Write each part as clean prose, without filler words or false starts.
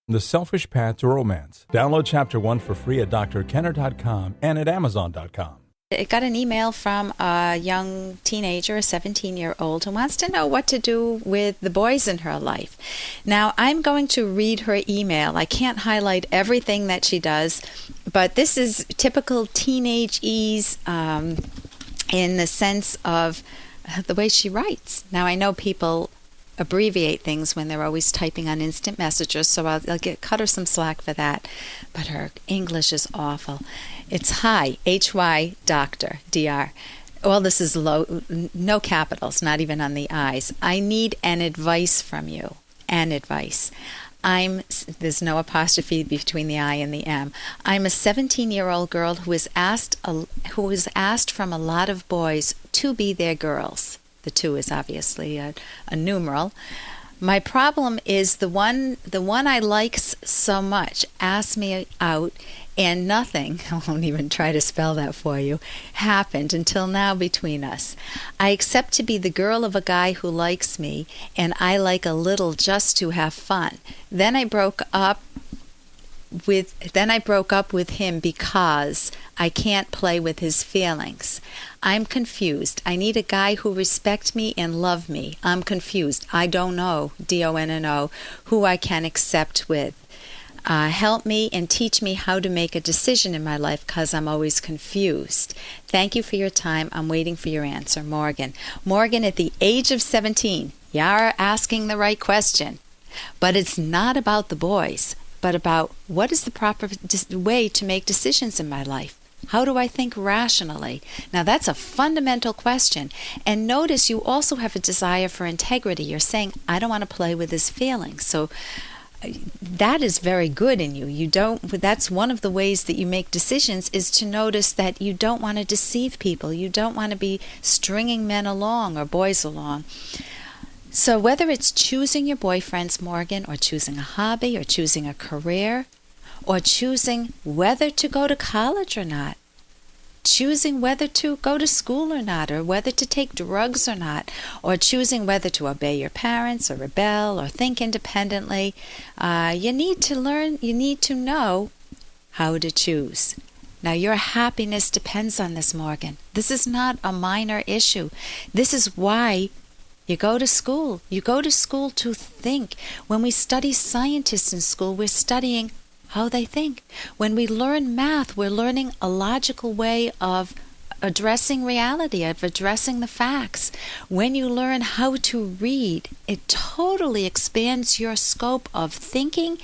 The Selfish Path to Romance. Download Chapter 1 for free at drkenner.com and at amazon.com. I got an email from a young teenager, a 17-year-old, who wants to know what to do with the boys in her life. Now, I'm going to read her email. I can't highlight everything that she does, but this is typical teenage ease in the sense of the way she writes. Now, I know people abbreviate things when they're always typing on instant messengers, so I'll cut her some slack for that. But her English is awful. It's hi, H-Y, doctor, D-R. All this is low, no capitals, not even on the I's. I need an advice from you. An advice. There's no apostrophe between the I and the M. I'm a 17-year-old girl who is asked from a lot of boys to be their girls. The two is obviously a numeral. My problem is the one I like so much asked me out, and nothing, I won't even try to spell that for you, happened until now between us. I accept to be the girl of a guy who likes me, and I like a little just to have fun. Then I broke up with him because I can't play with his feelings. I'm confused. I need a guy who respects me and love me. I'm confused. I don't know, D-O-N-N-O, who I can accept with. Help me and teach me how to make a decision in my life because I'm always confused. Thank you for your time. I'm waiting for your answer. Morgan. Morgan, at the age of 17, you're asking the right question. But it's not about the boys, but about what is the proper way to make decisions in my life. How do I think rationally? Now, that's a fundamental question. And notice you also have a desire for integrity. You're saying, I don't want to play with his feelings. So that is very good in you. That's one of the ways that you make decisions, is to notice that you don't want to deceive people. You don't want to be stringing men along or boys along. So whether it's choosing your boyfriends, Morgan, or choosing a hobby, or choosing a career, or choosing whether to go to college or not, choosing whether to go to school or not, or whether to take drugs or not, or choosing whether to obey your parents or rebel or think independently, you need to learn, you need to know how to choose. Now, your happiness depends on this, Morgan. This is not a minor issue. This is why you go to school. You go to school to think. When we study scientists in school, we're studying how they think. When we learn math, we're learning a logical way of addressing reality, of addressing the facts. When you learn how to read, it totally expands your scope of thinking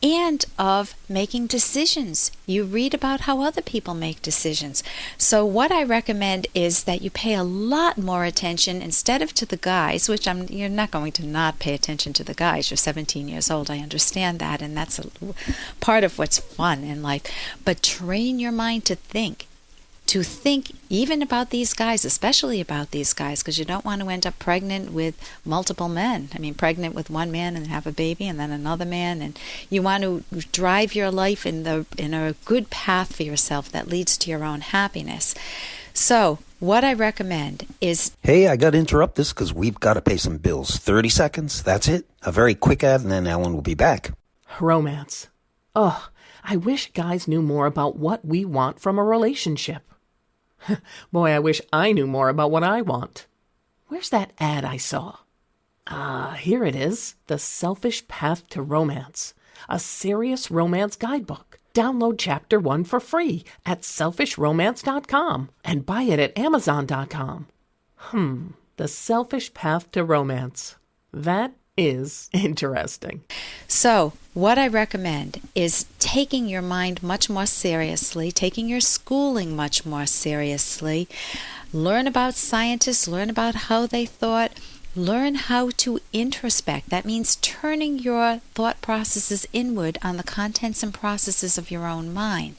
and of making decisions. You read about how other people make decisions. So what I recommend is that you pay a lot more attention, instead of to the guys, which you're not going to not pay attention to the guys. You're 17 years old. I understand that, and that's a part of what's fun in life. But train your mind to think even about these guys, especially about these guys, because you don't want to end up pregnant with multiple men. I mean, pregnant with one man and have a baby and then another man. And you want to drive your life in a good path for yourself that leads to your own happiness. So what I recommend is... Hey, I got to interrupt this because we've got to pay some bills. 30 seconds, that's it. A very quick ad, and then Ellen will be back. Romance. Ugh, I wish guys knew more about what we want from a relationship. Boy, I wish I knew more about what I want. Where's that ad I saw? Here it is. The Selfish Path to Romance. A serious romance guidebook. Download Chapter 1 for free at selfishromance.com and buy it at amazon.com. The Selfish Path to Romance. That is interesting. So what I recommend is taking your mind much more seriously, taking your schooling much more seriously. Learn about scientists, learn about how they thought, learn how to introspect. That means turning your thought processes inward on the contents and processes of your own mind.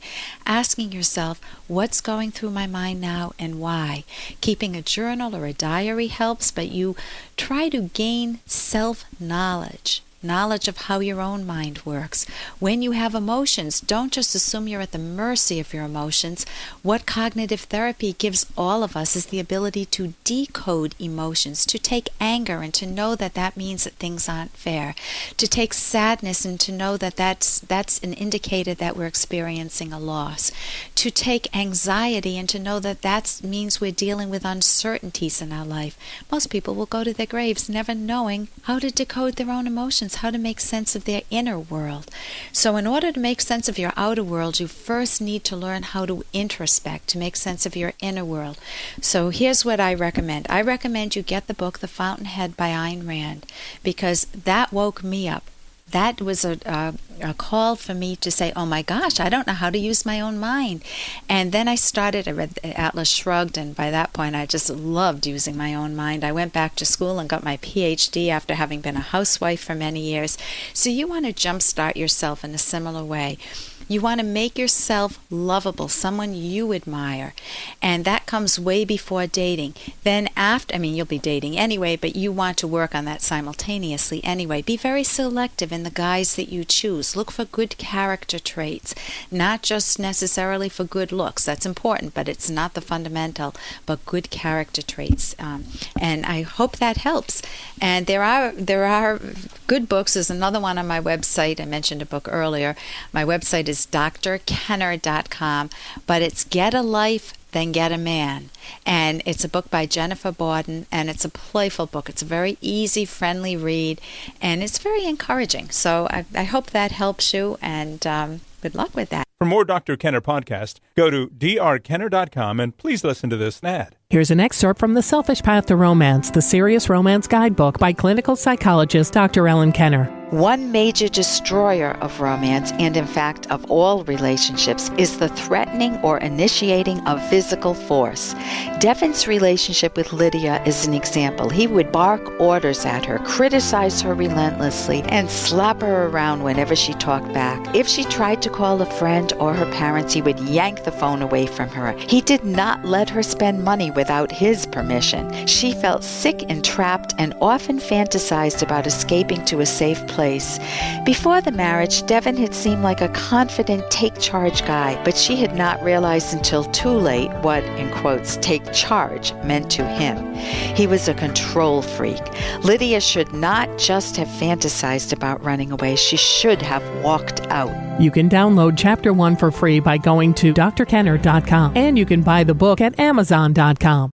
Asking yourself, what's going through my mind now and why? Keeping a journal or a diary helps, but you try to gain self-knowledge. knowledge of how your own mind works. When you have emotions, don't just assume you're at the mercy of your emotions. What cognitive therapy gives all of us is the ability to decode emotions, to take anger and to know that that means that things aren't fair, to take sadness and to know that that's an indicator that we're experiencing a loss, to take anxiety and to know that that means we're dealing with uncertainties in our life. Most people will go to their graves never knowing how to decode their own emotions, how to make sense of their inner world. So in order to make sense of your outer world, you first need to learn how to introspect, to make sense of your inner world. So here's what I recommend. I recommend you get the book The Fountainhead by Ayn Rand, because that woke me up. That was a call for me to say, oh my gosh, I don't know how to use my own mind. And then I read Atlas Shrugged, and by that point I just loved using my own mind. I went back to school and got my PhD after having been a housewife for many years. So you want to jumpstart yourself in a similar way. You want to make yourself lovable, someone you admire. And that comes way before dating. Then after, you'll be dating anyway, but you want to work on that simultaneously anyway. Be very selective in the guys that you choose. Look for good character traits, not just necessarily for good looks. That's important, but it's not the fundamental, but good character traits. And I hope that helps. And there are good books. There's another one on my website. I mentioned a book earlier. My website is drkenner.com, but it's Get a Life, Then Get a Man. And it's a book by Jennifer Borden, and it's a playful book. It's a very easy, friendly read, and it's very encouraging. So I hope that helps you, and good luck with that. For more Dr. Kenner podcast, go to drkenner.com and please listen to this ad. Here's an excerpt from The Selfish Path to Romance, the Serious Romance Guidebook by clinical psychologist Dr. Ellen Kenner. One major destroyer of romance, and in fact of all relationships, is the threatening or initiating of physical force. Devin's relationship with Lydia is an example. He would bark orders at her, criticize her relentlessly, and slap her around whenever she talked back. If she tried to call a friend or her parents, he would yank the phone away from her. He did not let her spend money without his permission. She felt sick and trapped and often fantasized about escaping to a safe place. Before the marriage, Devin had seemed like a confident, take-charge guy, but she had not realized until too late what, in quotes, take charge meant to him. He was a control freak. Lydia should not just have fantasized about running away. She should have walked out. You can download Chapter 1 for free by going to drkenner.com, and you can buy the book at amazon.com.